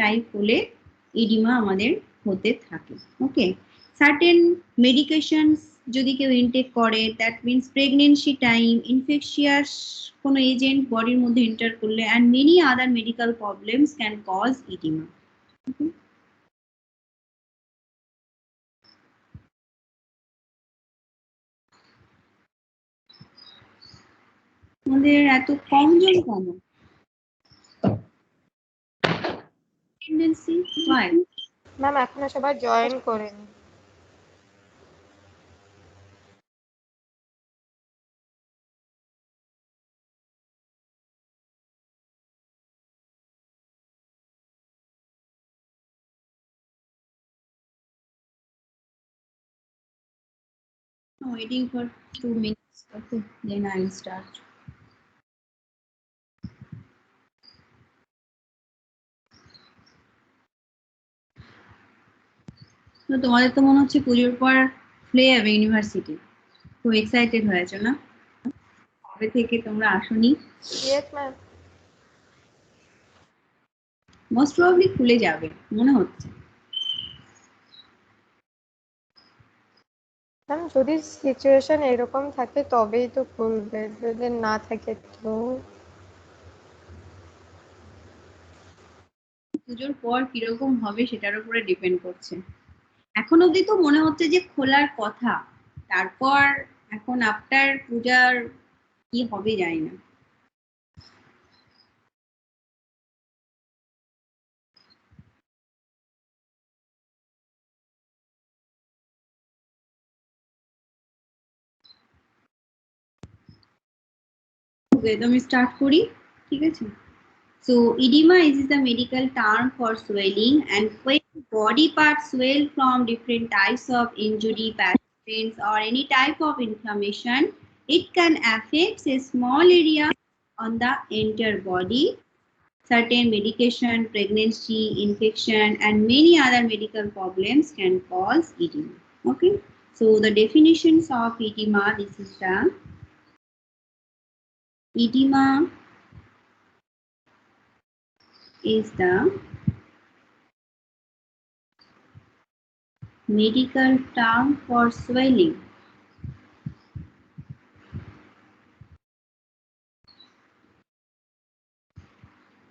Type হলে edema আমাদের হতে থাকে। ওকে, সার্টেন মেডিকেশনস যদি কেউ ইনটেক করে, that means pregnancy time, infectious কোনো এজেন্ট বডির মধ্যে এন্টার করলে, and many other medical problems can cause oedema. আমাদের এত কম জন কেন? টেন্ডেন্সি হয় ম্যাম এখনো সবাই জয়েন করেনি। I'm waiting for 2 minutes. Okay, then I'll start. তো তোমাদের তো মনে হচ্ছে পুজোর পর ফ্লে যাবে ইউনিভার্সিটি, খুব এক্সাইটেড হয়েছো না? কবে থেকে তোমরা আসোনি? Yes ma'am. মোস্ট প্রবাবলি খুলে যাবে মনে হচ্ছে। ম্যাম যদি সিচুয়েশন এরকম থাকে তবেই তো খুলবে, যদি না থাকে তো পুজোর পর কিরকম হবে সেটার উপরে ডিপেন্ড করছে। এখন অবধি তো মনে হচ্ছে যে খোলার কথা, তারপর এখন আফটার পূজার কি হবে জানি না। আমি স্টার্ট করি, ঠিক আছে? So edema is the medical term for swelling, and when body parts swell from different types of injury, pathogens, or any type of inflammation, it can affect a small area on the entire body. Certain medication, pregnancy, infection, and many other medical problems can cause edema. Okay, so the definitions of edema, this is the edema is the medical term for swelling.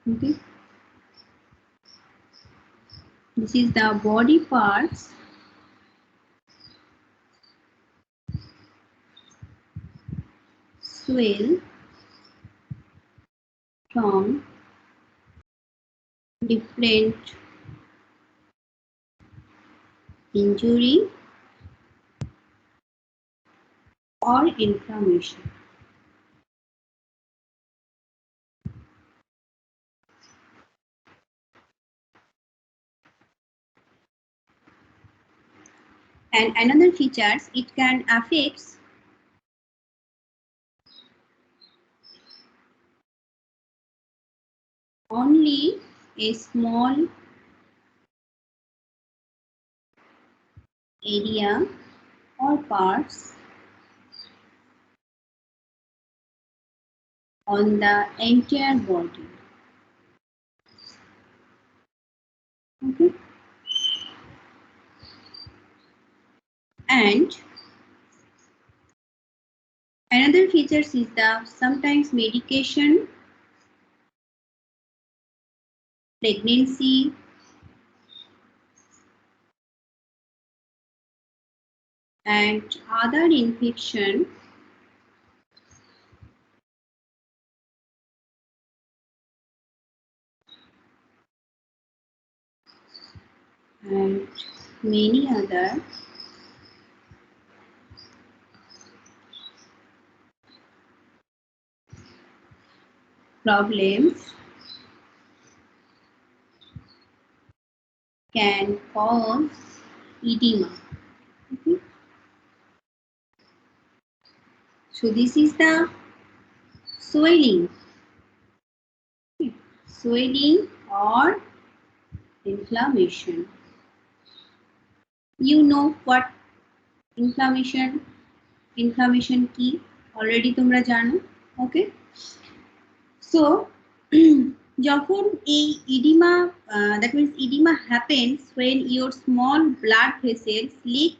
Okay, this is the body parts swell from different injury or inflammation. And another features, it can affect only a small area or parts on the entire body. Okay, and another features is the sometimes medication, pregnancy, and other infection and many other problems can cause edema. Okay. So this is the swelling. Okay. Swelling or inflammation. You know what inflammation কি already তোমরা জানো। Okay, so যখন এই edema, that means edema happens when your small blood vessels leak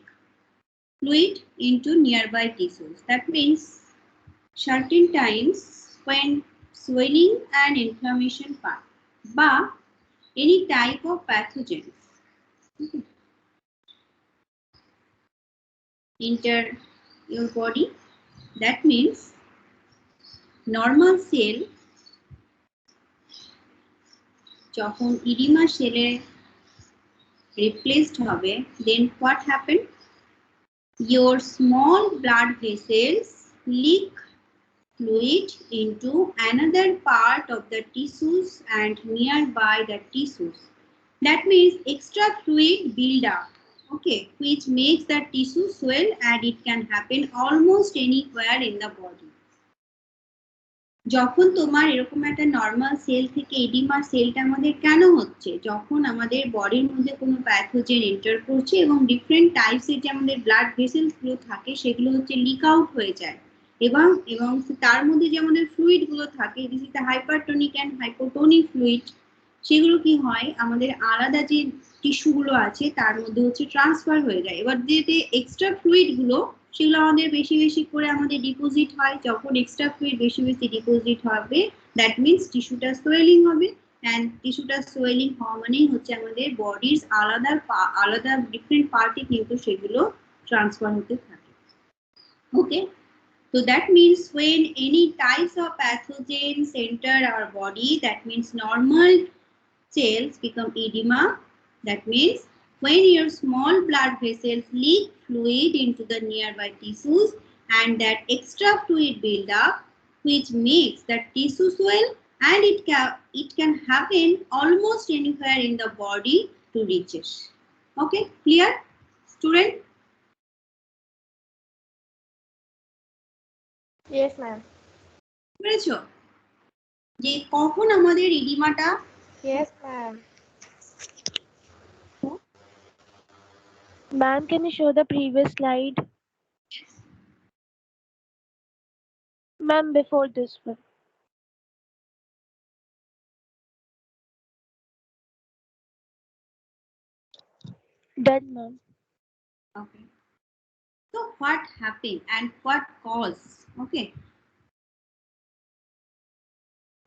fluid into nearby tissues. That means certain times when swelling and inflammation part বা any type of pathogens enter your body. That means normal cell যখন edema সেলে replaced হবে, then what happen? Your small blood vessels leak fluid into another part of the tissues and nearby the tissues. That means extra fluid build up, okay, which makes the tissue swell, and it can happen almost anywhere in the body. যখন তোমার এরকম একটা normal cell থেকে oedema সেলটা আমাদের কেন হচ্ছে? যখন আমাদের বডির মধ্যে কোনো প্যাথোজেন এন্টার করছে এবং ডিফারেন্ট টাইপসের যে আমাদের ব্লাড ভেসেলস গুলো থাকে সেগুলো হচ্ছে লিক আউট হয়ে যায়, এবং এবং তার মধ্যে যে আমাদের ফ্লুইড গুলো থাকে, this is the hypertonic and hypotonic fluid, সেগুলো কি হয় আমাদের আলাদা যে টিস্যু গুলো আছে তার মধ্যে হচ্ছে ট্রান্সফার হয়ে যায়। এবার যে এক্সট্রা ফ্লুইড গুলো সেগুলো আমাদের বেশি বেশি করে আমাদের ডিপোজিট হয়। যখন এক্সট্রা ফ্লুইড বেশি বেশি ডিপোজিট হবে, দ্যাট মিনস টিস্যুটা সোয়েলিং হবে, অ্যান্ড টিস্যুটা সোয়েলিং হওয়া মানেই হচ্ছে আমাদের বডির আলাদা আলাদা ডিফারেন্ট পার্টে কিন্তু সেগুলো ট্রান্সফার হতে থাকে। ওকে, so that means when any types of pathogens enter our body, that means normal cells become edema. That means when your small blood vessels leak fluid into the nearby tissues, and that extra fluid build up, which makes the tissue swell, and it can happen almost anywhere in the body to reaches. Okay, clear, student? Yes, ma'am. বুঝেছো যে কখন আমাদের ইডিমাটা? Yes, ma'am. Ma'am, can you show the previous slide? Ma'am, before this one. Done, ma'am. Okay. So what happened and what caused? Okay.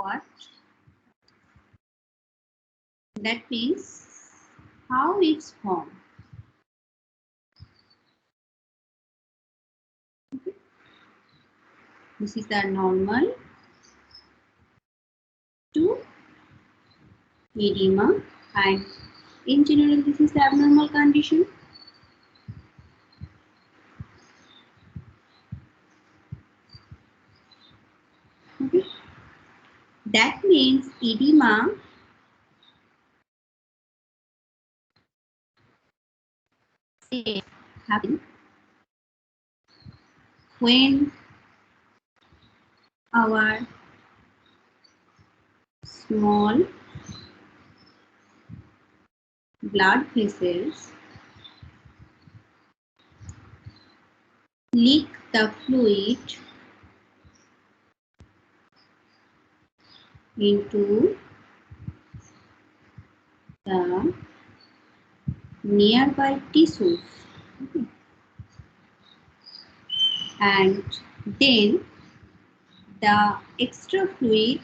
What? That means how it's formed. Okay. This is the normal to edema, and in general this is the abnormal condition. Okay. That means edema happens when our small blood vessels leak the fluid into the nearby tissues. Okay. And then the extra fluid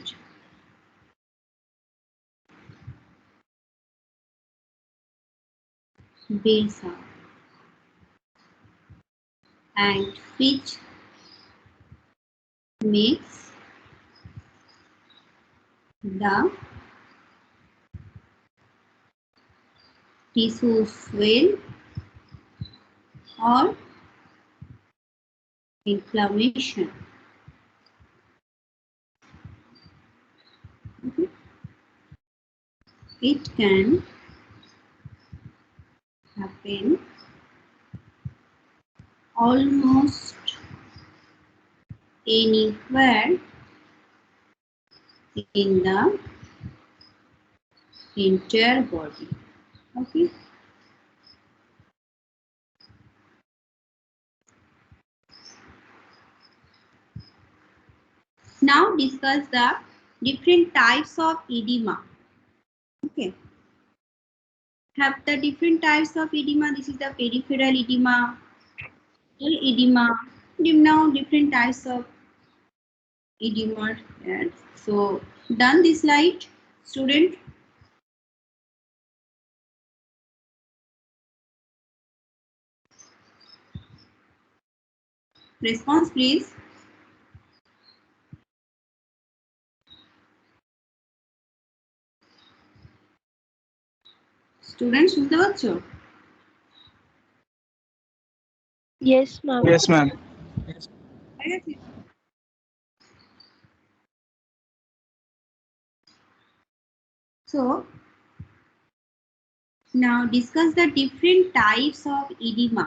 builds up, and which makes the tissue swell or inflammation. Okay. It can happen almost anywhere in the entire body. Okay. Now discuss the different types of edema. Okay. Have the different types of edema. This is the peripheral edema, edema. Now different types of edema. Yes. So done this slide, student. Response please. Students, শুনতে পাচ্ছ? Yes, ma'am. Yes, ma'am. So now discuss the different types of edema.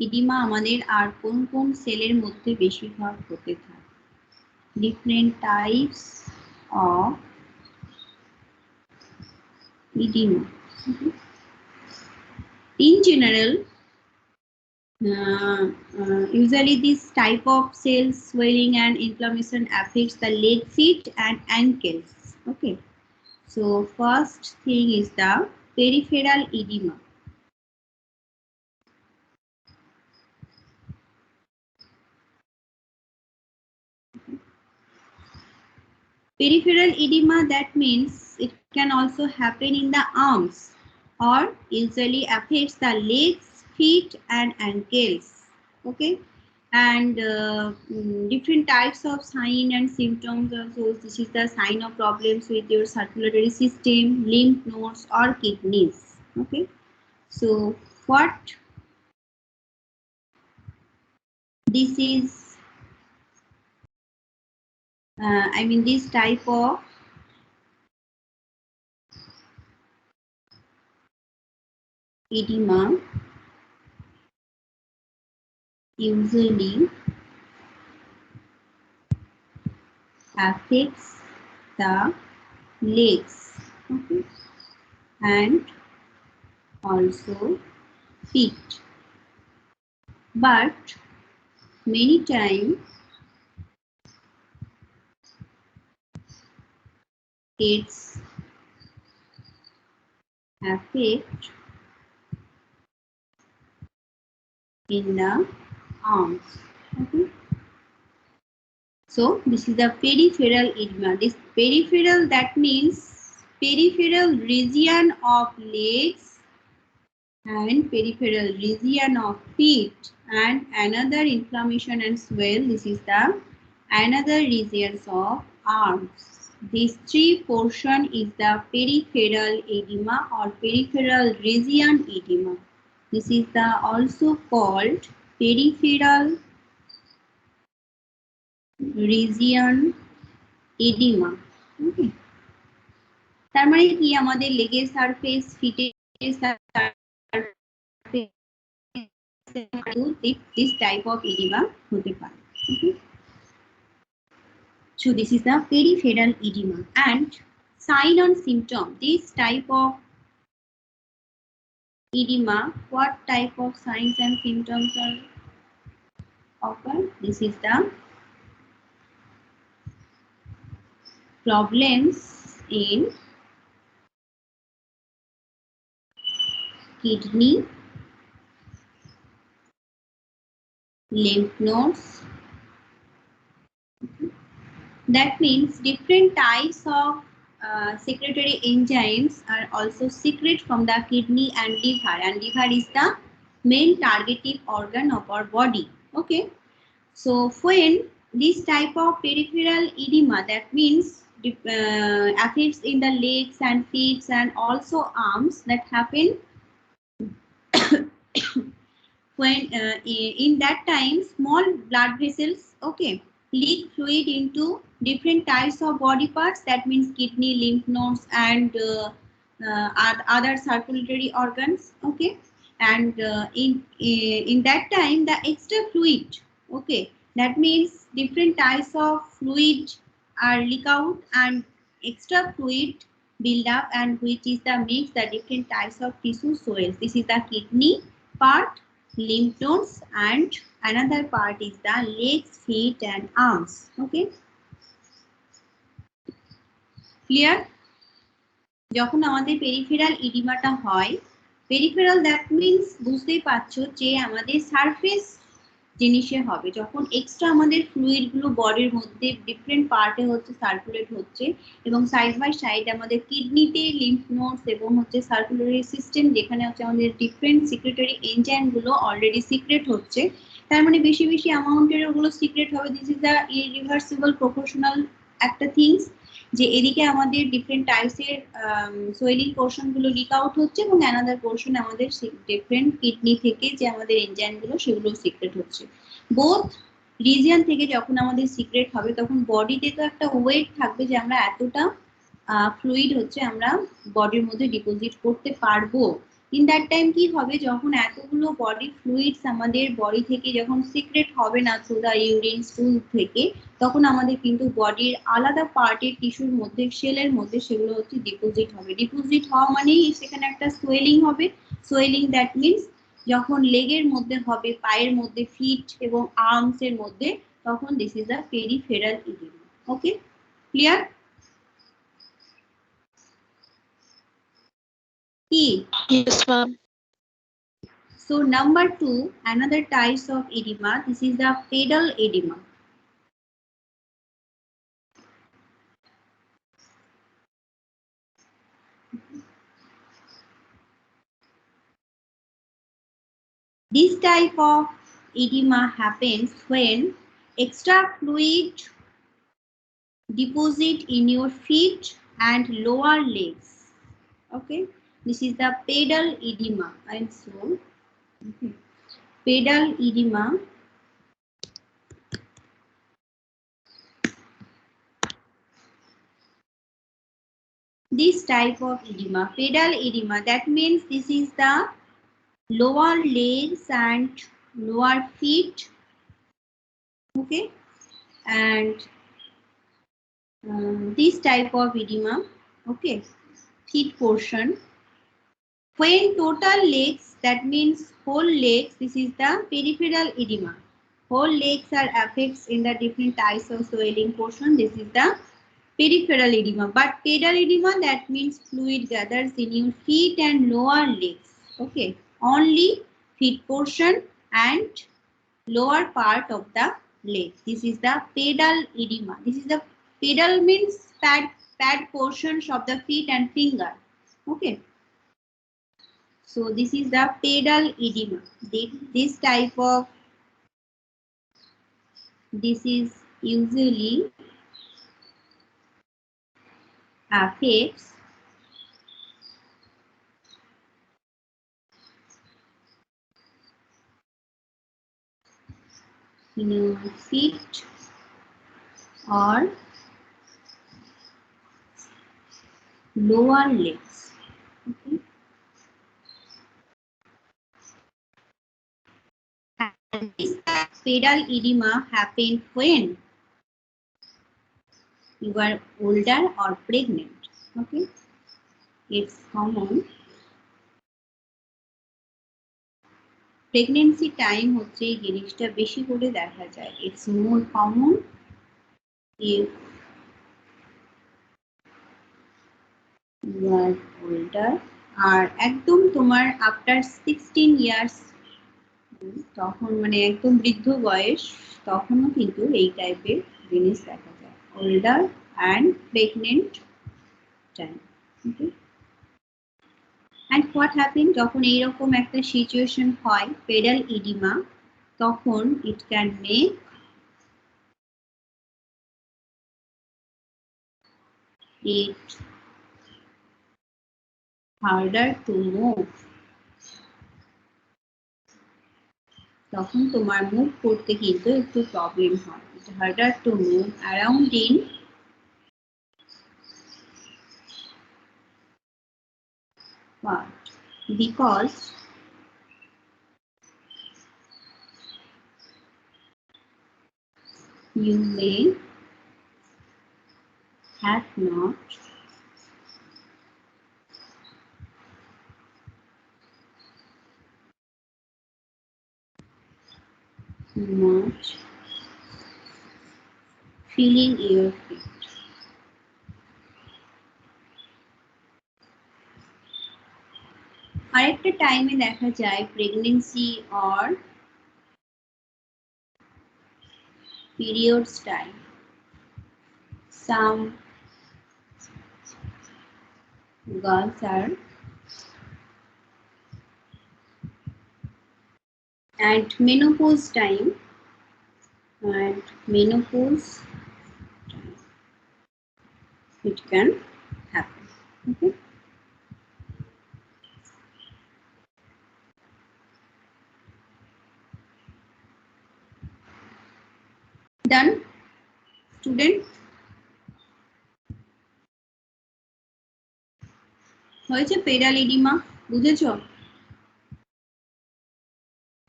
Edema আমাদের আর কোন কোন সেলের মধ্যে বেশিরভাগ হতে থাকে? Different types of edema. In general, usually this type of cell swelling and inflammation affects the leg, feet, and ankles. Okay. So first thing is the peripheral edema. Peripheral edema, that means it can also happen in the arms or usually affects the legs, feet, and ankles. Okay. And different types of sign and symptoms also. This is the sign of problems with your circulatory system, lymph nodes, or kidneys. Okay. So what this is, this type of edema usually affects the legs, okay, and also feet, but many times it's affect in the arms. Okay. So this is the peripheral edema. This peripheral, that means peripheral region of legs and peripheral region of feet, and another inflammation and swell. This is the another regions of arms. These three portion is the peripheral edema or peripheral region edema. This is the also called peripheral region edema. Okay. তার মানে কি আমাদের লেগের surface, ফিটের surface, this type of edema হতে পারে. Okay. So this is the peripheral edema. And sign and symptom. This type of edema, what type of signs and symptoms are occur? This is the problems in kidney, lymph nodes. That means different types of secretory enzymes are also secret from the kidney and liver is the main targeted organ of our body. Okay. So when this type of peripheral edema, that means affects in the legs and feet and also arms, that happen when in that time small blood vessels, okay, leak fluid into different types of body parts, that means kidney, lymph nodes, and other circulatory organs. Okay. And in that time the extra fluid, okay, that means different types of fluid are leak out and extra fluid build up, and which is the makes the different types of tissue swells. This is the kidney part, lymph nodes, and another part is the legs, feet, and arms. Okay. Clear? যখন আমাদের peripheral ইডিমাটা হয়, peripheral that means বুঝতেই পারছো যে আমাদের surface জিনিসে হবে, যখন এক্সট্রা আমাদের ফ্লুইড গুলো বডির মধ্যে ডিফারেন্ট পার্টে হচ্ছে সার্কুলেট হচ্ছে, এবং সাইড বাই সাইড আমাদের কিডনিতে লিম্ফ নোডস এবং হচ্ছে সার্কুলারি সিস্টেম যেখানে হচ্ছে আমাদের ডিফারেন্ট সিক্রেটরি এনজাইম গুলো অলরেডি সিক্রেট হচ্ছে, তার মানে বেশি বেশি অ্যামাউন্টের ওগুলো সিক্রেট হবে। This is the irreversible proportional একটা থিংস, যে এদিকে আমাদের ডিফারেন্ট টাইপস এর সোয়েলিং পোর্শন গুলো লিক আউট হচ্ছে, এবং অ্যানাদার পোর্শন আমাদের ডিফারেন্ট কিডনি থেকে যে আমাদের এনজাইম গুলো সেগুলো সিক্রেট হচ্ছে। বোথ রিজিয়ন থেকে যখন আমাদের সিক্রেট হবে তখন বডিতে তো একটা ওয়েট থাকবে যে আমরা এতটা ফ্লুইড হচ্ছে আমরা বডির মধ্যে ডিপোজিট করতে পারবো। ইন দ্যাট টাইম কি হবে, যখন এতগুলো বডি ফ্লুইডস আমাদের বডি থেকে যখন সিক্রেট হবে না থ্রু দা ইউরিন স্টুল থেকে, তখন আমাদের কিন্তু বডির আলাদা পার্টের টিস্যুর মধ্যে সেলের মধ্যে সেগুলো হচ্ছে ডিপোজিট হবে। ডিপোজিট হওয়া মানেই সেখানে একটা সোয়েলিং হবে। সোয়েলিং দ্যাট মিনস যখন লেগের মধ্যে হবে, পায়ের মধ্যে, ফিট এবং আর্মস এর মধ্যে, তখন this is the peripheral oedema. Okay, clear? কি? Yes, ma'am. So number 2, another types of edema, this is the pedal edema. This type of edema happens when extra fluid deposit in your feet and lower legs. Okay, this is the pedal edema. And so okay. Pedal edema, this type of edema, pedal edema, that means this is the lower legs and lower feet. Okay, and this type of edema, okay, feet portion, when total legs, that means whole legs, this is the peripheral edema. Whole legs are affects in the different types of swelling portion, this is the peripheral edema. But pedal edema, that means fluid gathers in your feet and lower legs. Okay, only feet portion and lower part of the leg, this is the pedal edema. This is the pedal means pad portions of the feet and finger. Okay, so this is the pedal edema. This type of, this is usually affects feet or lower legs. Okay. And this pedal edema happens when you are older or pregnant. Okay, it's common. Pregnancy time হচ্ছে এই জিনিসটা বেশি করে দেখা যায়. It's more common if you are older. আর একদম তোমার after 16 years, তখন মানে একদম বৃদ্ধ বয়স, তখনও কিন্তু এই টাইপের জিনিস দেখা যায়, older and pregnant time. Okay, and what happen, যখন এইরকম একটা সিচুয়েশন হয় পেডাল ইডিমা, তখন it can make it harder to move. তখন তোমার মুভ করতে কিন্তু একটু প্রবলেম হয়। It harder to move around in what? Because you may have not much feeling your feet. আরেকটা টাইমে দেখা যায় pregnancy or periods time. Some girls are at menopause time and menopause time. It can happen. Okay. Done, student? হয়েছে pedal edema বুঝেছো?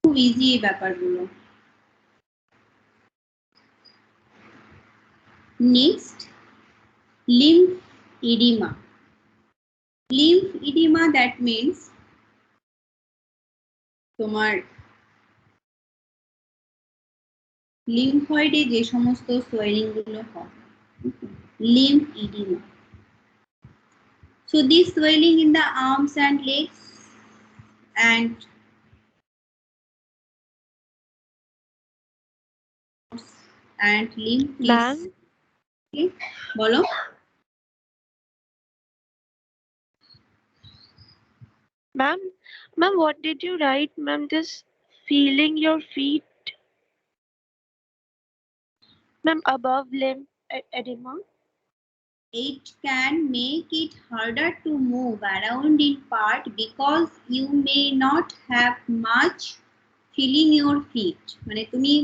খুব easy এই ব্যাপারগুলো। Next, lymph edema. Lymph edema, that means তোমার লিম্ফয়েডে যে সমস্ত সোয়েলিং গুলো হয়, lymph edema. So this swelling in the arms and legs and lymph is Ma'am, okay, বলো। ma'am, what did you write, ma'am? This feeling your feet, ma'am, above limb edema. It can make it harder to move around in part because you may not have much feeling your feet. মানে তুমি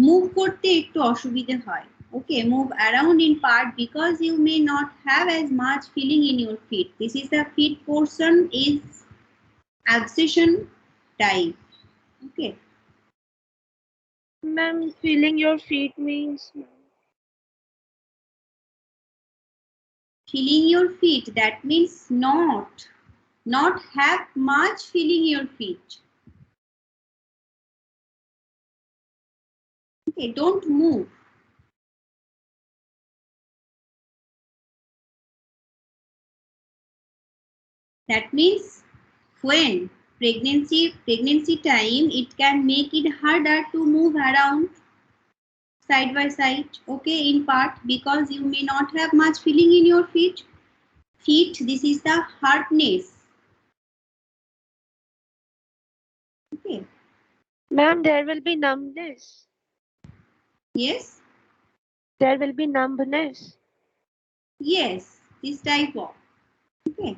move করতে একটু অসুবিধে হয়। Okay, move around in part because you may not have as much feeling in your feet. This is the feet portion is abscission type. Okay. Ma'am, feeling your feet means, Feeling your feet, that means not have much feeling your feet. Okay, don't move. That means when pregnancy time, it can make it harder to move around side by side, okay, in part because you may not have much feeling in your feet. This is the hardness. Okay. ma'am, there will be numbness. Yes. There will be numbness. Yes, this type of. Okay.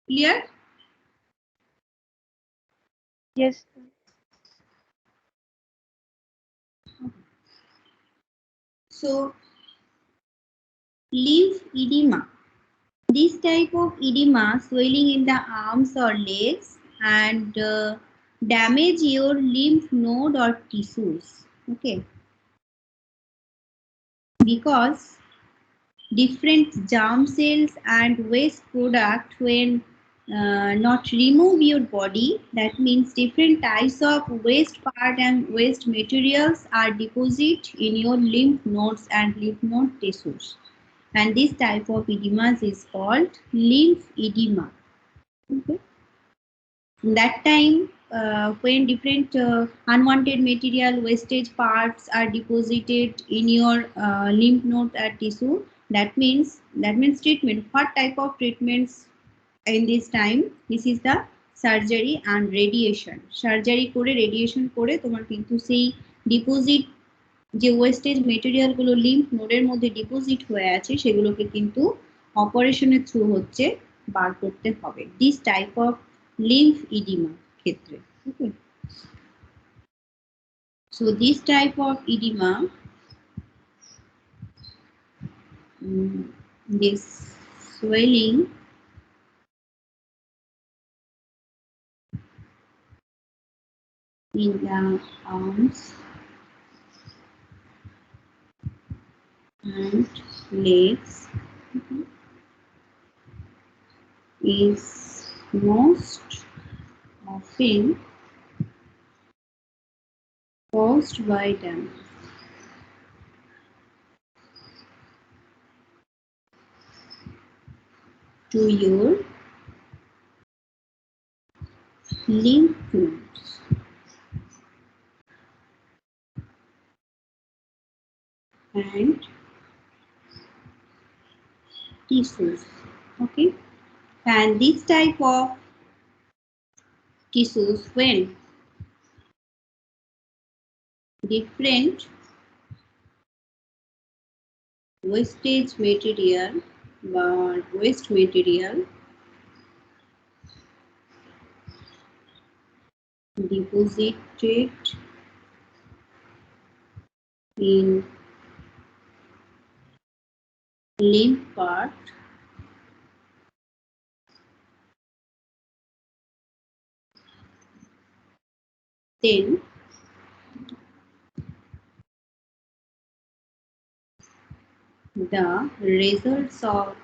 Clear? Yes. So, lymph edema. This type of edema, swelling in the arms or legs, and damage your lymph node or tissues. Okay. Because different germ cells and waste product, when not remove your body, that means different types of waste part and waste materials are deposited in your lymph nodes and lymph node tissues, and this type of edema is called lymph edema. Okay. That time, when different unwanted material wastage parts are deposited in your lymph node or tissue, that means treatment. What type of treatments in this time? This is the surgery and radiation. Surgery করে radiation করে তোমার কিন্তু সেই deposit যে wastage material গুলো lymph নোডের মধ্যে deposit হয়ে আছে সেগুলোকে কিন্তু অপারেশনের থ্রু হচ্ছে বার করতে হবে, this type of lymph edema ক্ষেত্রে। Okay. So this type of edema, this swelling in the arms and legs, is most often caused by damage to your lymph nodes and tissues. Okay, and this type of tissues, when different wastage material or waste material deposited in lymph part then the results of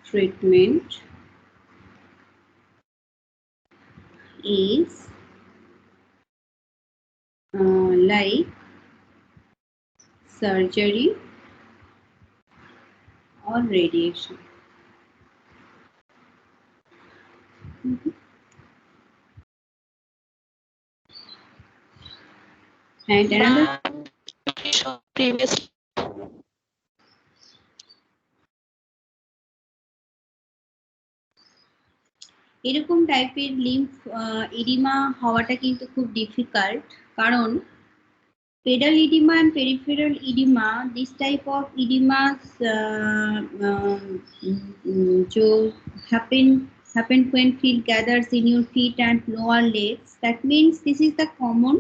treatment is like surgery or radiation. And another Previously. এরকম টাইপের lymph oedema হওয়াটা কিন্তু খুব difficult, কারণ pedal edema and peripheral edema, this type of edemas जो happen when fluid gathers in your feet and lower legs. That means this is the common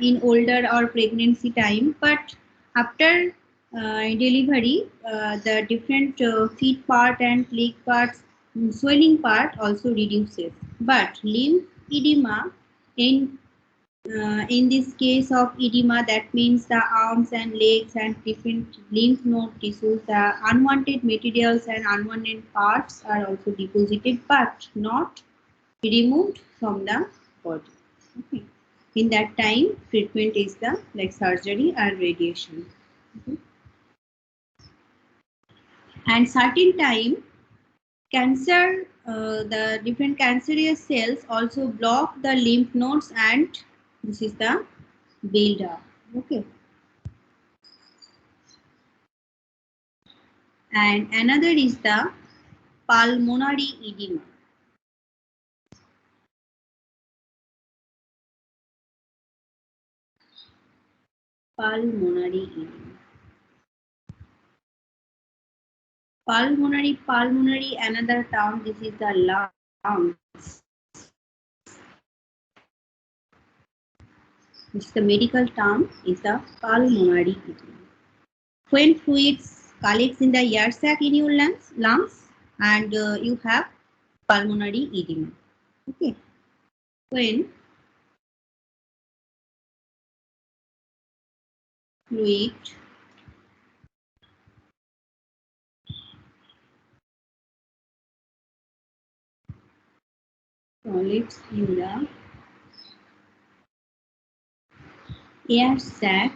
in older or pregnancy time, but after delivery the different feet part and leg parts swelling part also reduces, but lymph edema in this case of edema, that means the arms and legs and different lymph node tissues, the unwanted materials and unwanted parts are also deposited but not removed from the body. Okay. In that time, treatment is the like surgery or radiation. Okay. And certain time, cancer, the different cancerous cells also block the lymph nodes, and this is the build up. Okay. And another is the pulmonary edema. Pulmonary edema. Pulmonary, another term, this is the lungs. This the medical term is the pulmonary edema. When fluids collects in the air sac in your lungs and you have pulmonary edema. Okay. When fluid collects in the air sac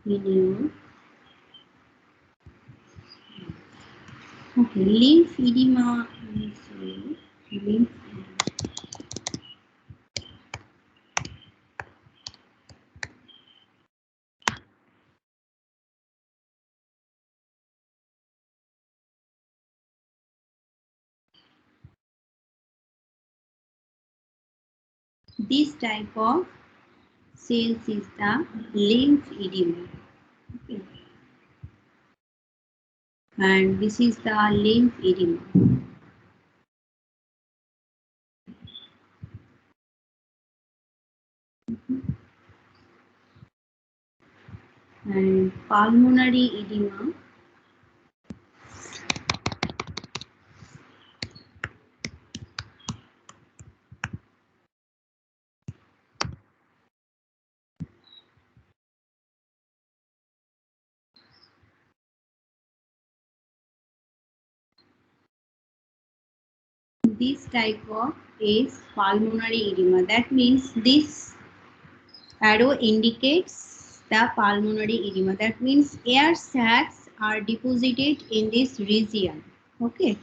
in your okay, lymph edema. Lymph edema. This type of cells is the lymph edema. Okay. And this is the lymph edema. And pulmonary edema This type of is pulmonary edema. That means this arrow indicates the pulmonary edema. That means air sacs are deposited in this region. Okay.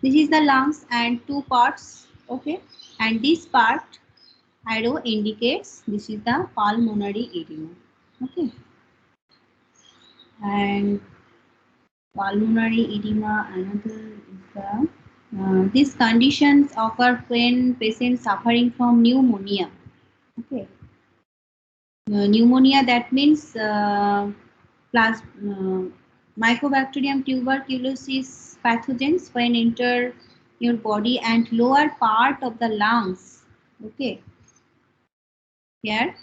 This is the lungs and two parts. Okay. And this part arrow indicates this is the pulmonary edema. Okay. And pulmonary edema, another is the these conditions occur when patients suffering from pneumonia. Okay. Pneumonia, that means Mycobacterium tuberculosis pathogens when enter your body and lower part of the lungs. Okay. Here,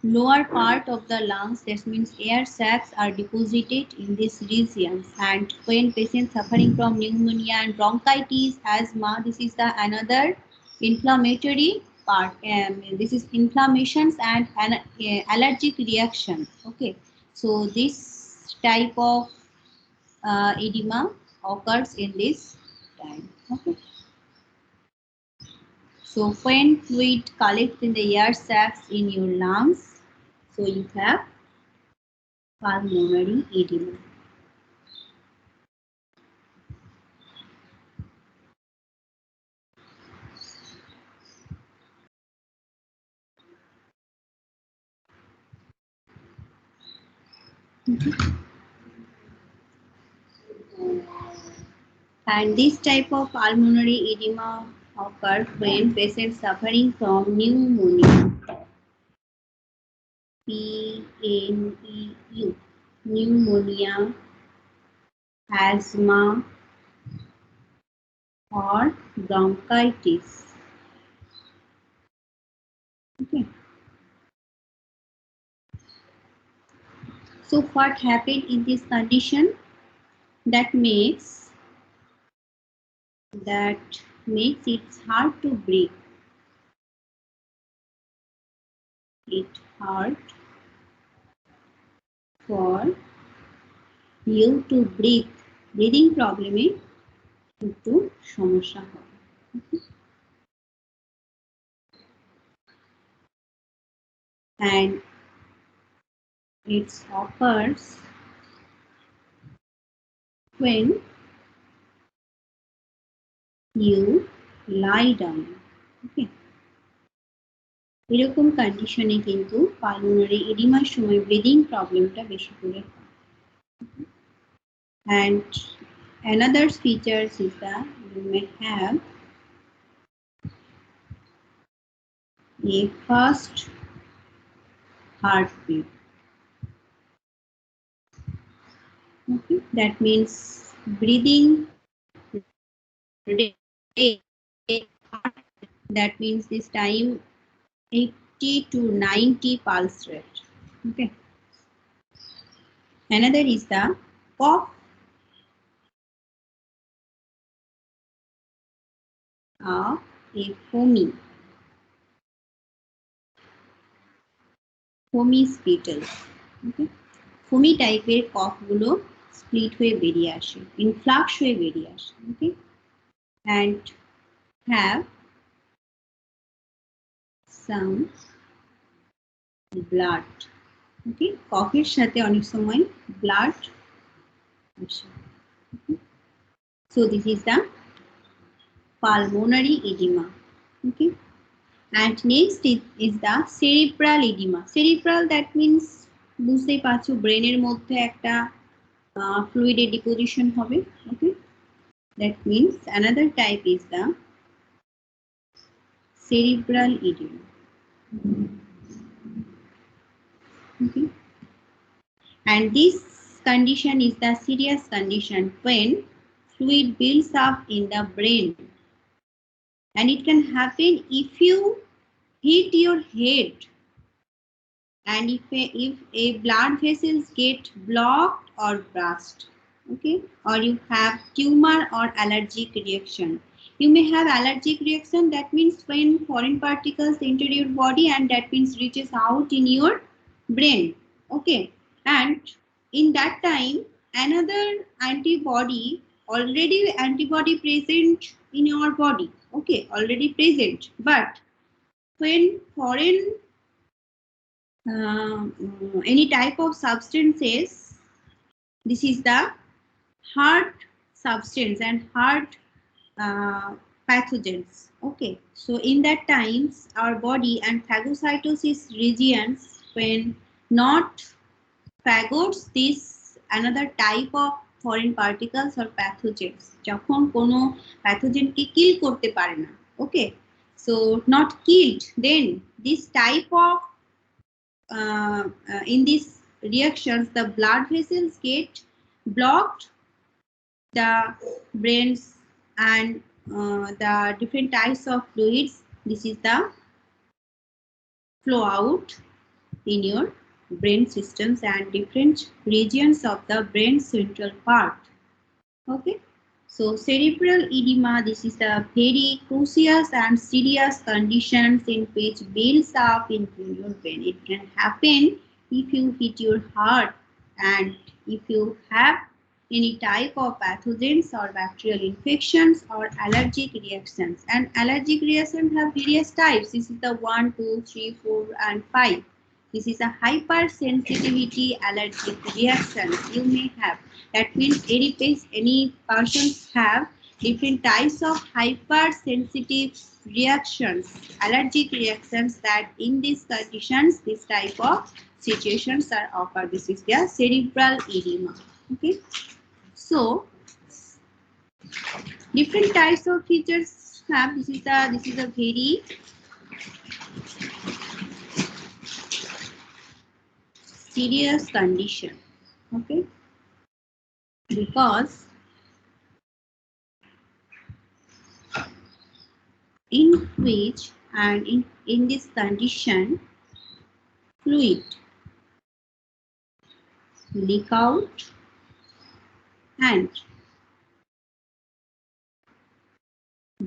lower part of the lungs, that means air sacs are deposited in these regions, and when patients suffering from pneumonia and bronchitis, asthma, this is the another inflammatory part. This is inflammations and allergic reaction. Okay, so this type of edema occurs in this time. Okay, so when fluid collects in the air sacs in your lungs, so you have pulmonary edema. And this type of pulmonary edema occurs when patients suffering from pneumonia. PNEU. Pneumonia, asthma, or bronchitis. Okay. So what happened in this condition? That makes it hard to breathe. It's hard for you to breathe. Breathing problem একটু সমস্যা হয়। And it occurs when you lie down. Okay. এরকম কন্ডিশনে কিন্তু pulmonary এডিমার সময় breathing প্রবলেমটা বেশি করে হয়। And another features is that you may have a fast heartbeat. Okay. That means breathing rate. That means this time 80 to 90 pulse rate. Okay. Another is the cough. A foamy spittle. Okay. Foamy টাইপের কফগুলো split হয়ে বেরিয়ে আসে, influx হয়ে বেরিয়ে আসে। Okay. And have some blood. Okay. কফের সাথে অনেক সময় ব্লাড আসে। So this is the pulmonary edema. Okay. And next is the cerebral edema. Cerebral, that means বুঝতেই পারছো ব্রেনের মধ্যে একটা fluid deposition হবে. Okay. That means another type is the cerebral edema. Okay. And this condition is the serious condition when fluid builds up in the brain. And it can happen if you hit your head, and if a blood vessels get blocked or burst. Okay, or you have tumor or allergic reaction. You may have allergic reaction, that means when foreign particles enter your body and that means reaches out in your brain. Okay, and in that time another antibody already antibody present in your body, okay, already present. But when foreign any type of substances, this is the hard substance and hard pathogens, okay. So in that times our body and phagocytosis regions, when not phagots this another type of foreign particles or pathogens, যখন কোনো প্যাথোজেনকে কিল করতে পারে না, okay, so not killed, then this type of in these reactions the blood vessels get blocked, the brains and the different types of fluids, this is the flow out in your brain systems and different regions of the brain central part, okay. So cerebral edema, this is the very crucial and serious conditions in which builds up into your brain. It can happen if you hit your heart and if you have any type of pathogens or bacterial infections or allergic reactions. And allergic reactions have various types. This is the 1, 2, 3, 4 and 5. This is a hypersensitivity allergic reaction you may have. That means any persons have different types of hypersensitive reactions, allergic reactions, that in these conditions, this type of situations are occur. This is their cerebral edema. Okay. So different types of features have. This is a very serious condition, okay, because in which and in this condition fluid leak out and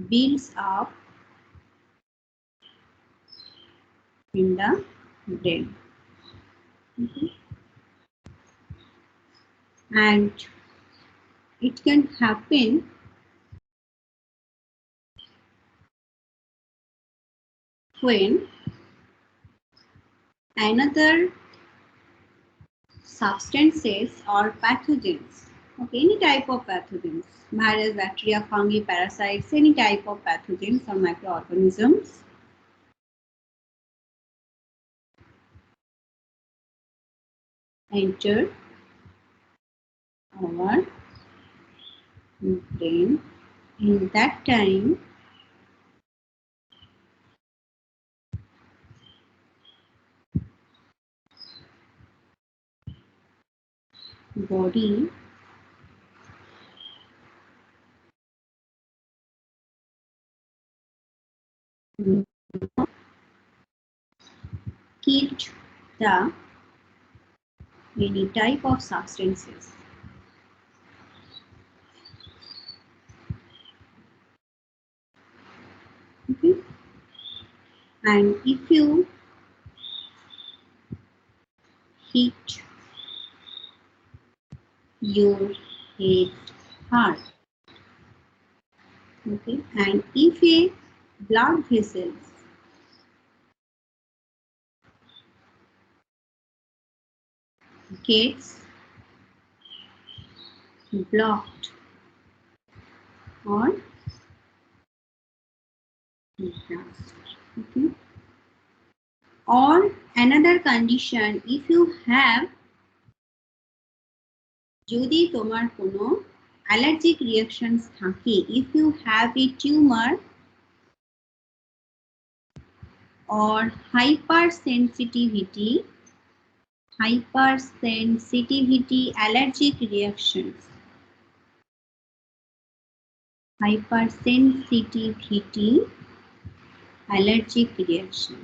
builds up in the brain, okay. And it can happen when another substances or pathogens, okay, any type of pathogens, virus, bacteria, fungi, parasites, any type of pathogens or microorganisms enter our brain. In that time body killed the any type of substances, okay. And if you hit your head hard, okay, and if a blood vessels gets blocked or okay, or another condition, if you have যদি তোমার কোনো allergic reactions থাকে, if you have a tumor or hypersensitivity allergic reactions, hypersensitivity allergic reaction,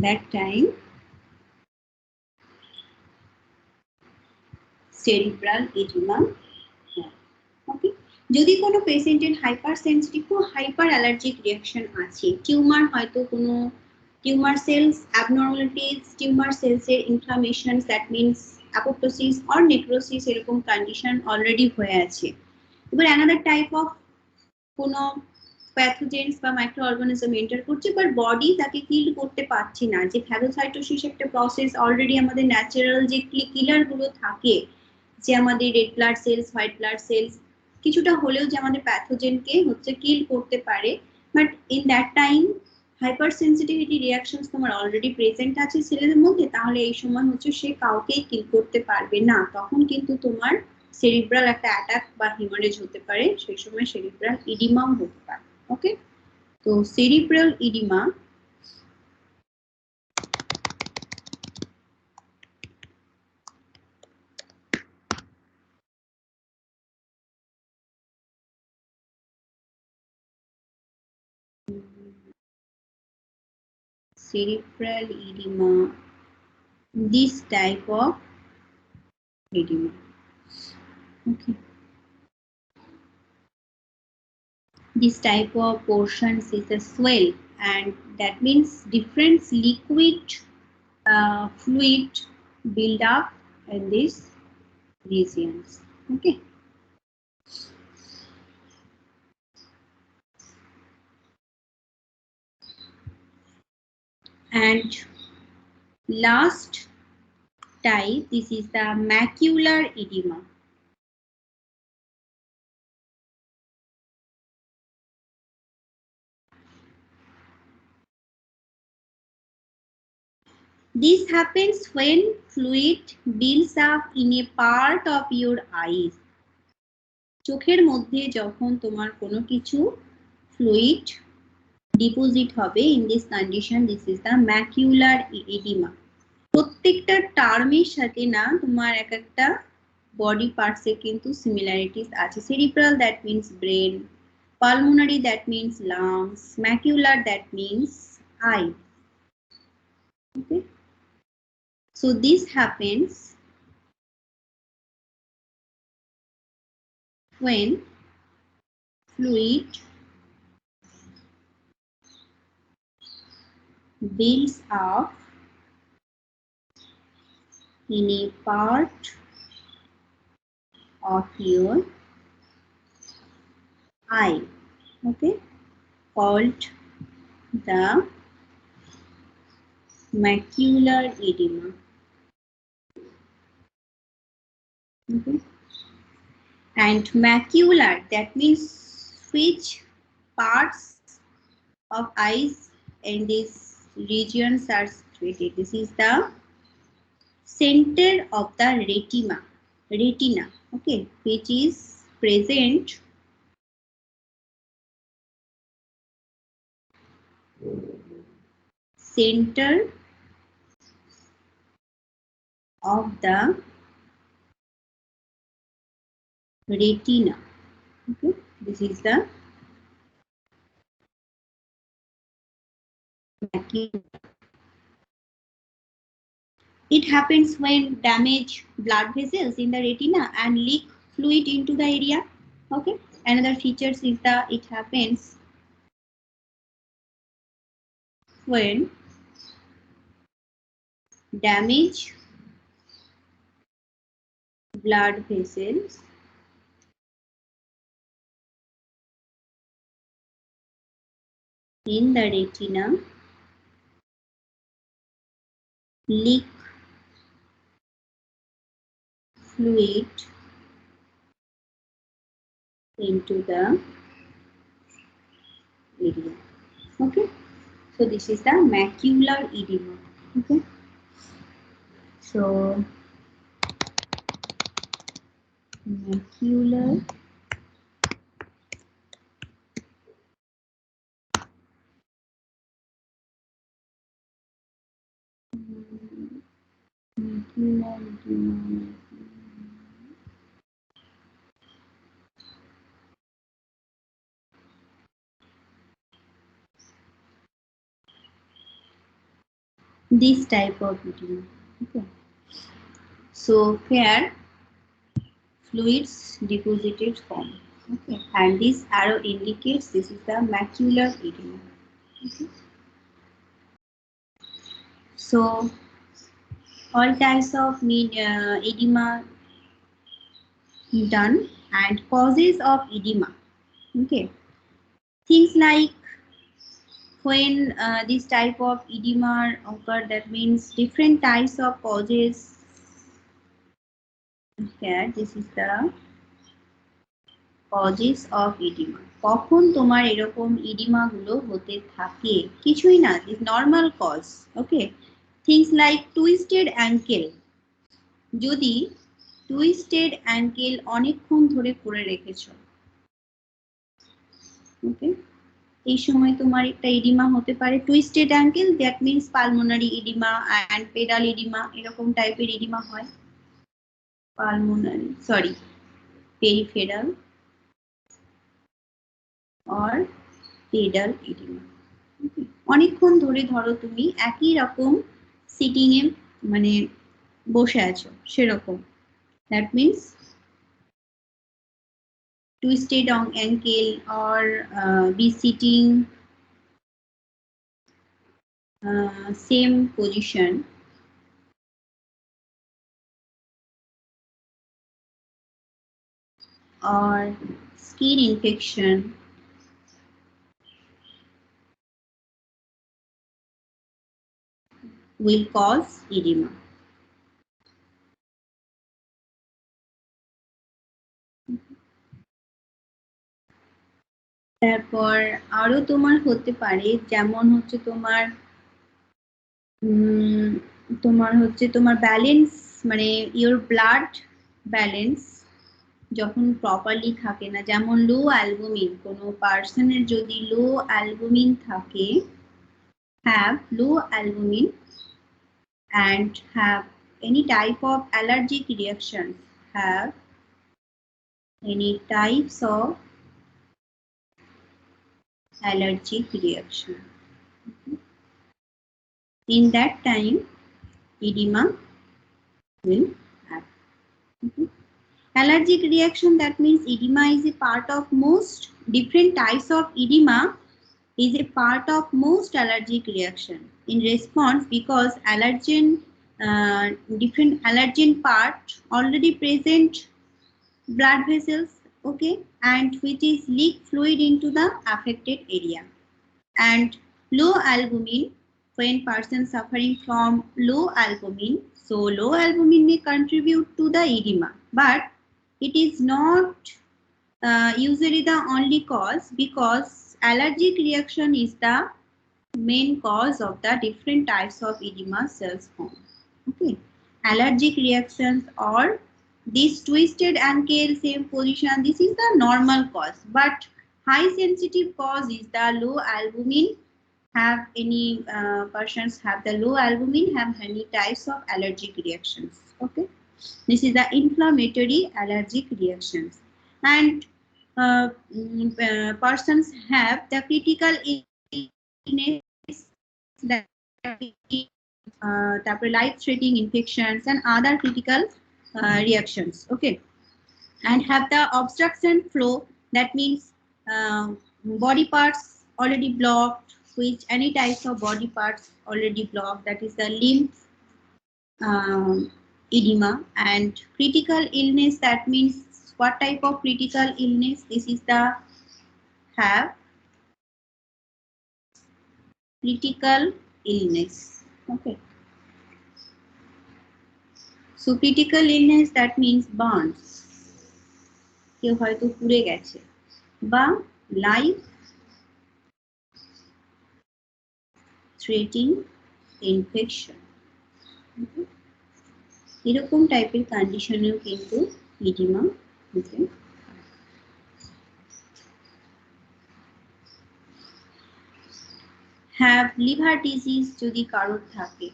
that time cerebral edema, okay. যদি কোনো পেশেন্টের hypersensitive ও hyper allergic reaction আছে, টিউমার হয়তো কোনো টিউমার সেলস অ্যাবনর্মালিটিস, টিউমার সেলসের inflammations, that means apoptosis or necrosis, এরকম কন্ডিশন অলরেডি হয়ে আছে, এবার অ্যানাদার টাইপ অফ কোনো প্যাথোজেন্স বা মাইক্রো অর্গানিজম এন্টার করছে, বাট বডি তাকে কিল করতে পারছে না। যে ফ্যাগোসাইটোসিস একটা প্রসেস, অলরেডি আমাদের ন্যাচারাল যে কিলার গুলো থাকে, যে আমাদের red blood cells, white blood cells, কিছুটা হলেও যে আমাদের প্যাথোজেনকে হচ্ছে কিল করতে পারে, but in that time hyper sensitivity reactions তোমার অলরেডি প্রেজেন্ট আছে সেলের মধ্যে, তাহলে এই সময় হচ্ছে সে কাউকেই কিল করতে পারবে না। তখন কিন্তু তোমার সেরিব্রাল একটা অ্যাটাক বা হিমারেজ হতে পারে, সেই সময় সেরিব্রাল ইডিমাও হতে পারে। ওকে, তো cerebral oedema this type of edema. Okay, this type of portions is a swell, and that means different liquid fluid build up in these regions. Okay, and last type, this is the macular edema. This happens when fluid builds up in a part of your eyes. চোখের মধ্যে যখন তোমার কোনো কিছু fluid deposit হবে, in this condition this is the macular oedema. প্রত্যেকটা টার্মের সাথে না তোমার এক একটা বডি পার্টসে কিন্তু সিমিলারিটিস আছে। Cerebral that means brain, pulmonary that means lungs, macular that means I. Okay, so this happens when fluid builds up in a part of your eye, okay, called the macular edema. Okay, and macular that means which parts of eyes in these regions are situated. This is the center of the retina, okay, which is present center of the retina. Okay, this is the macula. It happens when damage blood vessels in the retina and leak fluid into the area. Okay, another features is the it happens when damage blood vessels in the retina leak fluid into the area. Okay, so this is the macular edema. Okay, so macular edema. This type of edema. Okay, so here fluids deposited form. Okay, and this arrow indicates this is the macular edema. Okay, so all types of edema done. and causes of edema. Okay, things like when this type of edema occur, that means different types of causes. Here, this is the causes of edema. কখন তোমার এরকম edema গুলো হতে থাকে? কিছুই না, this normal cause. Okay, things like twisted ankle. যদি twisted ankle অনেকক্ষণ ধরে করে রেখেছো, ওকে, এই সময় তোমার একটা এডিমা হতে পারে। Twisted ankle, that means pulmonary oedema and pedal oedema, এরকম টাইপের এডিমা হয়। Pulmonary, sorry, peripheral or pedal oedema. অনেকক্ষণ ধরে ধরো তুমি একই রকম সিটিং এ মানে বসে আছো, সেরকম, that means twisted ankle or be sitting same position or skin infection will cause edema. তারপর আরো তোমার হতে পারে, যেমন হচ্ছে তোমার তোমার ব্যালেন্স, মানে ইওর ব্লাড ব্যালেন্স যখন প্রপারলি থাকে না, যেমন লো অ্যালবুমিন, কোনো পার্সনের যদি লো অ্যালবুমিন থাকে, have low albumin and have any type of allergic reactions, have any types of allergic reaction, in that time edema will happen. Allergic reaction, that means edema is a part of most different types of edema is a part of most allergic reaction in response, because allergen different allergen part already present blood vessels, okay, and which is leak fluid into the affected area. And low albumin, when person suffering from low albumin, so low albumin may contribute to the edema, but it is not usually the only cause, because allergic reaction is the main cause of the different types of edema cells form. Okay, allergic reactions or this twisted ankle, same position, this is the normal cause, but high sensitive cause is the low albumin. Have any persons have the low albumin, have any types of allergic reactions. Okay, this is the inflammatory allergic reactions. And persons have the critical illness, that life-threatening infections and other critical reactions. Okay, and have the obstruction flow, that means body parts already blocked, which any types of body parts already blocked, that is the lymph edema. And critical illness, that means what type of critical illness? This is the have critical illness. Okay, so critical illness, that means burns, কেউ হয়তো পুড়ে গেছে, বা life threatening infection, এরকম টাইপের কন্ডিশনেও কিন্তু edema হতে পারে। হ্যাভ লিভার ডিজিজ, যদি কারোর থাকে,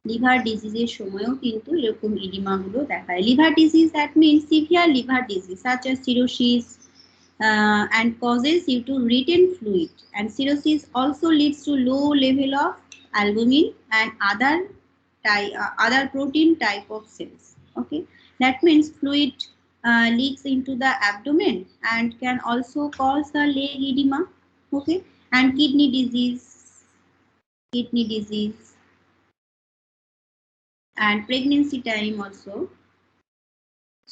লিভার ডিজিজের সময়ও কিন্তু এরকম ইডিমা গুলো দেখায়। Liver disease, that means severe liver disease such as cirrhosis and causes due to retain fluid, and cirrhosis also leads to low level of albumin and other protein type of cells. Okay, that means fluid leaks into the abdomen and can also cause the leg edema. Okay, and kidney disease and pregnancy time also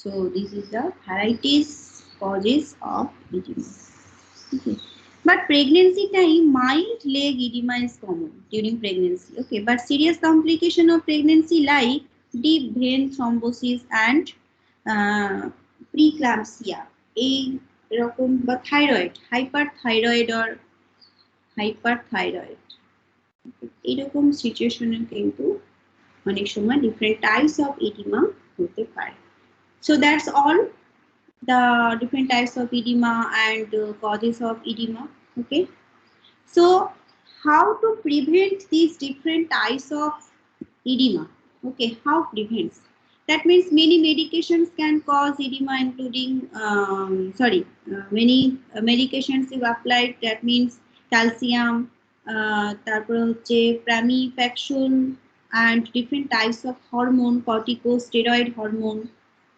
So this is the varieties causes of edema. Okay. But pregnancy time, mild leg edema is common during pregnancy. Okay. But serious complication of pregnancy like deep vein thrombosis and preeclampsia. এই রকম বা thyroid, hyperthyroid or hyperthyroid. এইরকম সিচুয়েশনে কিন্তু অনেক সময় different types of edema হতে পারে. So that's all the different types of edema and causes of edema. Okay. So how to prevent these different types of edema? Okay, how prevents? That means many medications can cause edema, including many medications if applied. That means calcium, তারপর হচ্ছে pramipexole and different types of hormone, corticosteroid hormone.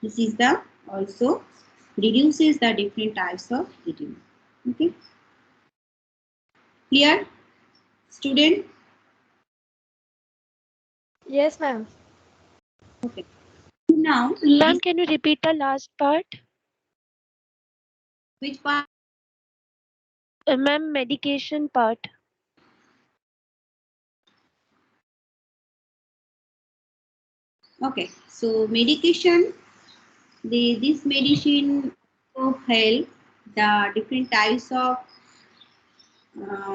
This is the also reduces the different types of edema. Okay, clear, student? Yes, ma'am. Okay. Now, Ma'am, can you repeat the last part? which part? Ma'am, medication part. Okay, so medication, this medicine will help the different types of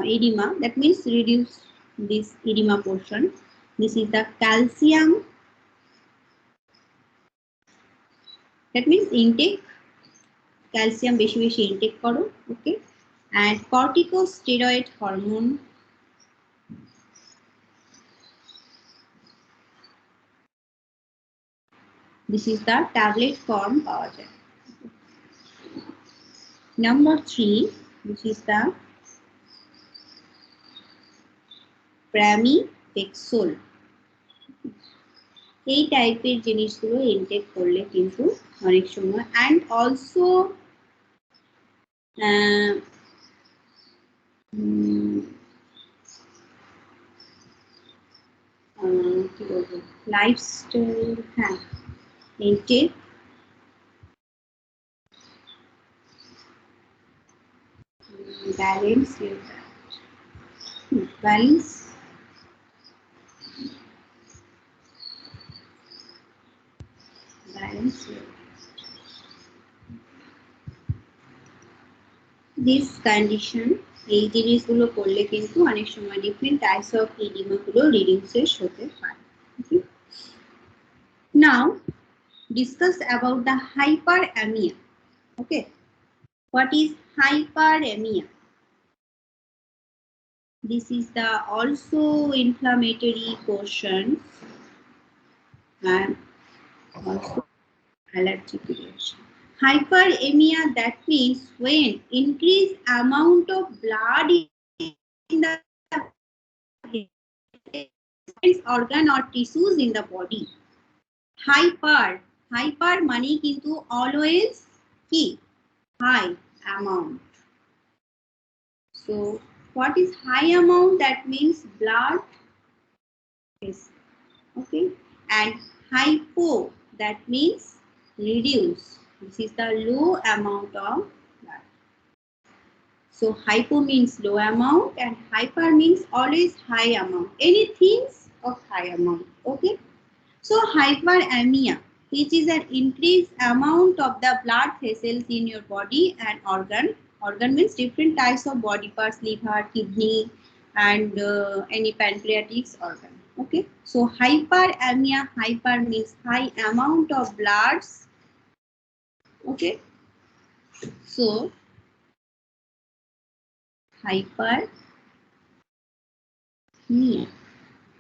edema. That means reduce this edema portion. This is the calcium. That means intake. Calcium বেশি বেশি intake করো. Okay, and corticosteroid hormone. This is the tablet form পাওয়া যায়. Number 3, which is the pramipexole. এই টাইপের জিনিসগুলো intact করলে কিন্তু অনেক সময় and also কি বলবো, লাইফস্টাইল, হ্যাঁ, intake balance balance this condition, এই জিনিসগুলো করলে কিন্তু অনেক সময় different types of edema গুলো reduces হতে পারে. Okay. Now discuss about the hyperamia. Okay, what is hyperamia? This is the also inflammatory portion and also allergic reaction. Hyperemia, that means when increased amount of blood in the organ or tissues in the body. Hyper money kintu always ki high amount. So what is high amount? That means blood. Yes. Okay, and hypo, that means reduce. This is the low amount of blood. So hypo means low amount and hyper means always high amount. Anything of high amount. Okay. So hyperamia, which is an increased amount of the blood vessels in your body and organ. Organ means different types of body parts, liver, kidney, and any pancreatic organ. Okay. So hyperamia, hyper means high amount of bloods. Okay. So hyperemia.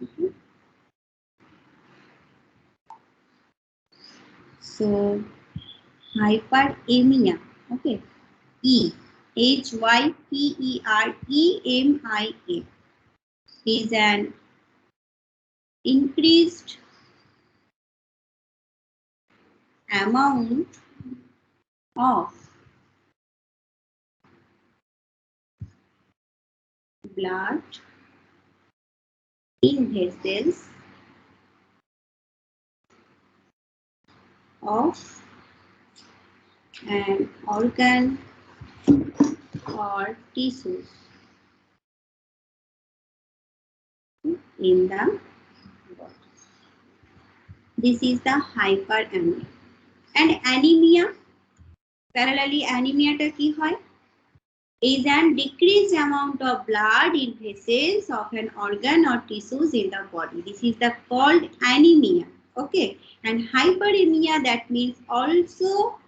Okay. So hyperemia. Okay. Hyperemia is an increased amount of blood in vessels of an organ or tissues in the body. This is the hyperamia. And anemia, parallelly anemia ta ki hoy? Is an decreased amount of blood in vessels of an organ or tissues in the body. This is the called anemia. Okay, and hyperemia, that means also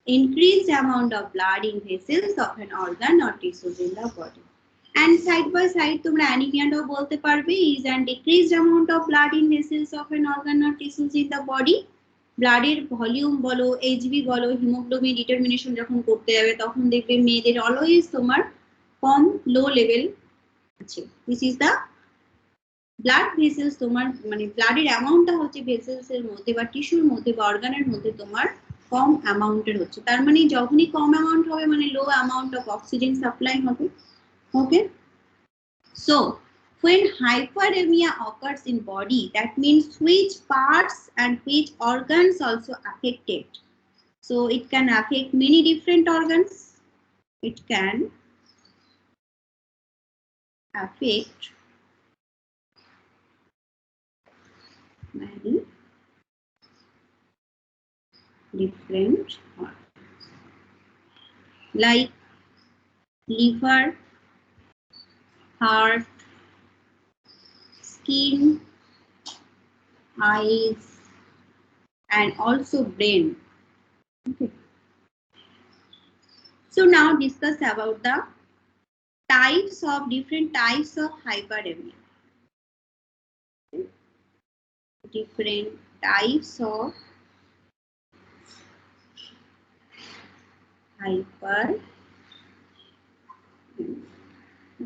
increased amount of blood in vessels of an organ or tissues in the body. And side by side তোমরা anemia টাও বলতে পারবে is an decreased amount of blood in vessels of an organ or tissues in the body. ব্লাডের volume বলো, HB বলো, haemoglobin determination যখন করতে যাবে তখন দেখবে মেয়েদের অলওয়েজ তোমার কম লো লেভেল আছে। This is the blood vessels, তোমার মানে ব্লাডের অ্যামাউন্টটা হচ্ছে ভেসেলস এর মধ্যে বা টিস্যুর মধ্যে বা অর্গানের মধ্যে তোমার কম অ্যামাউন্টের হচ্ছে। তার মানে যখনই কম অ্যামাউন্ট হবে মানে লো অ্যামাউন্ট অফ অক্সিজেন সাপ্লাই হবে। ওকে, so when hyperemia occurs in body, that means which parts and which organs also affected. So it can affect many different organs. It can affect many different organs like liver, heart, skin, eyes, and also brain. Okay. So now discuss about the types of different types of hyperemia. Different types of hyperemia.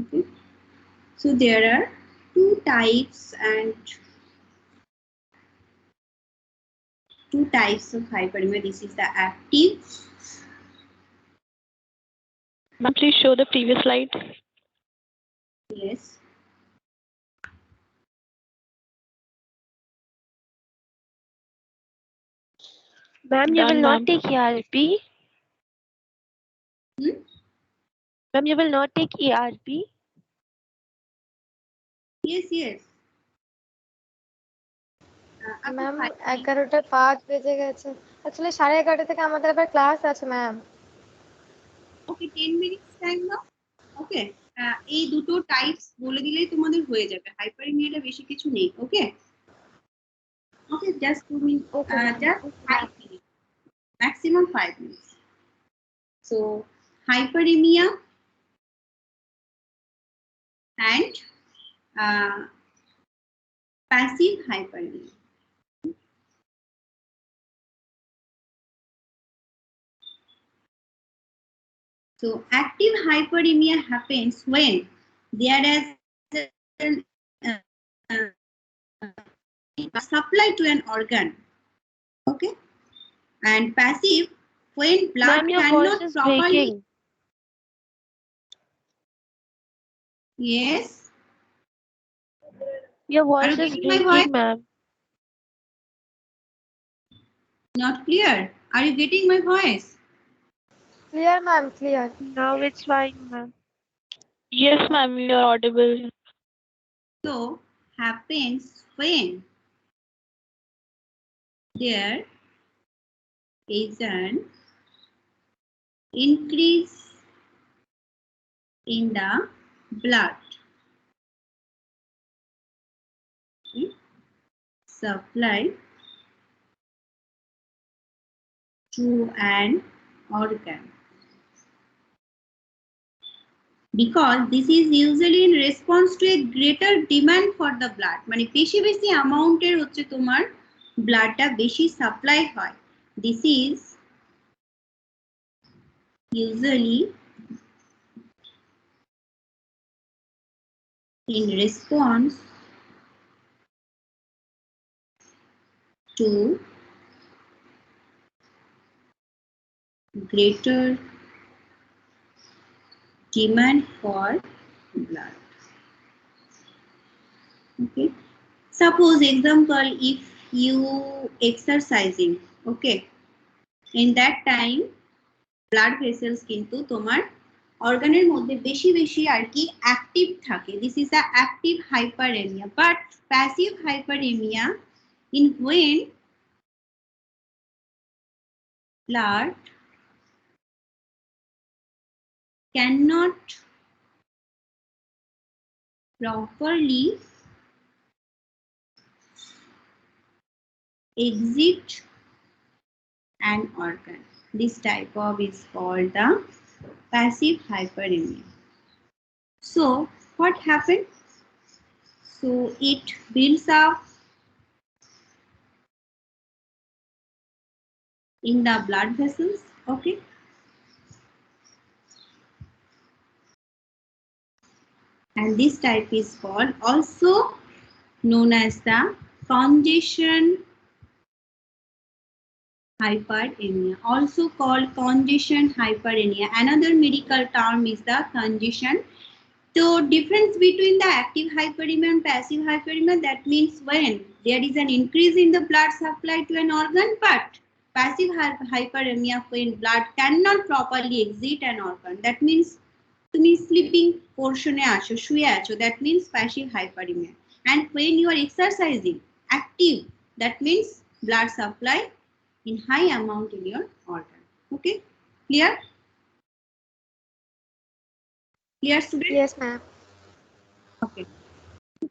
Okay. So there are two types of hyperemia. This is the active. Ma'am, please show the previous slide. Yes. Ma'am, you will Done, not ma'am. take ERP. Ma'am, you will not take ERP. Yes, yes. Ma'am 11:05 বেজে গেছে, আসলে 11:30 থেকে আমাদের আবার class আছে ma'am. ওকে, 10 minutes time নাও। ওকে, এই দুটো types বলে দিলেই তোমাদের হয়ে যাবে। হাইপারএমিয়াটা বেশি কিছু নেই। Okay okay, just 2 minute, just 5 minute, maximum 5 minutes. So hyperemia and passive hyperemia. So active hyperemia happens when there is supply to an organ. Okay, and passive when blood Ma'am, your cannot voice is properly. breaking. Yes. Your voice you is getting my breaking, voice? ma'am. Not clear. Are you getting my voice? Clear ma'am, clear. Now it's fine, ma'am. Yes, ma'am, you are audible. So happens when there is an increase in the blood supply to an organ, because this is usually in response to a greater demand for the blood. মানে বেশি বেশি অ্যামাউন্টের হচ্ছে তোমার ব্লাডটা বেশি supply হয়। This is usually in response to greater demand for blood. Okay, suppose example, if you exercising, okay, in that time blood vessels কিন্তু তোমার অর্গানের মধ্যে বেশি বেশি আর কি অ্যাক্টিভ থাকে। This is a active hyperaemia. But passive hyperaemia in when blood cannot properly exit an organ. This type of is called the passive hyperemia. So what happened? So it builds up in the blood vessels, okay? And this type is called also known as the congestion hyperemia, also called congestion hyperemia. Another medical term is the congestion. So difference between the active hyperemia and passive hyperemia, that means when there is an increase in the blood supply to an organ, but passive hyperemia when blood cannot properly exit an organ, that means তুমি sleeping পোর্শনে আছো, শুয়ে আছো, that means passive hyperemia. And when you are exercising, active, that means blood supply in high amount in your organ. Okay, clear? Clear, student? Yes, ma'am. Okay.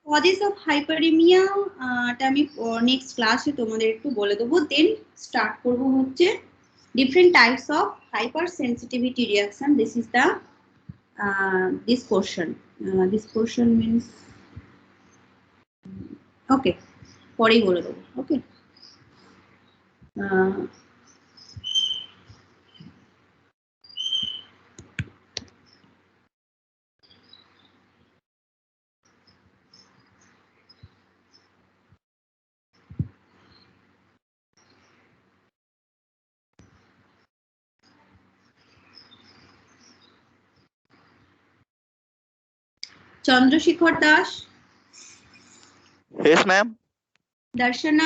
Causes of hyperemia টা আমি next ক্লাসে তোমাদের একটু বলে দেবো। Then start করব হচ্ছে different types of hypersensitivity reaction. This is the this portion. This portion means okay, পরেই বলে দেবো। ওকে, চন্দ্রশেখর দাস, Yes, ma'am. দর্শনা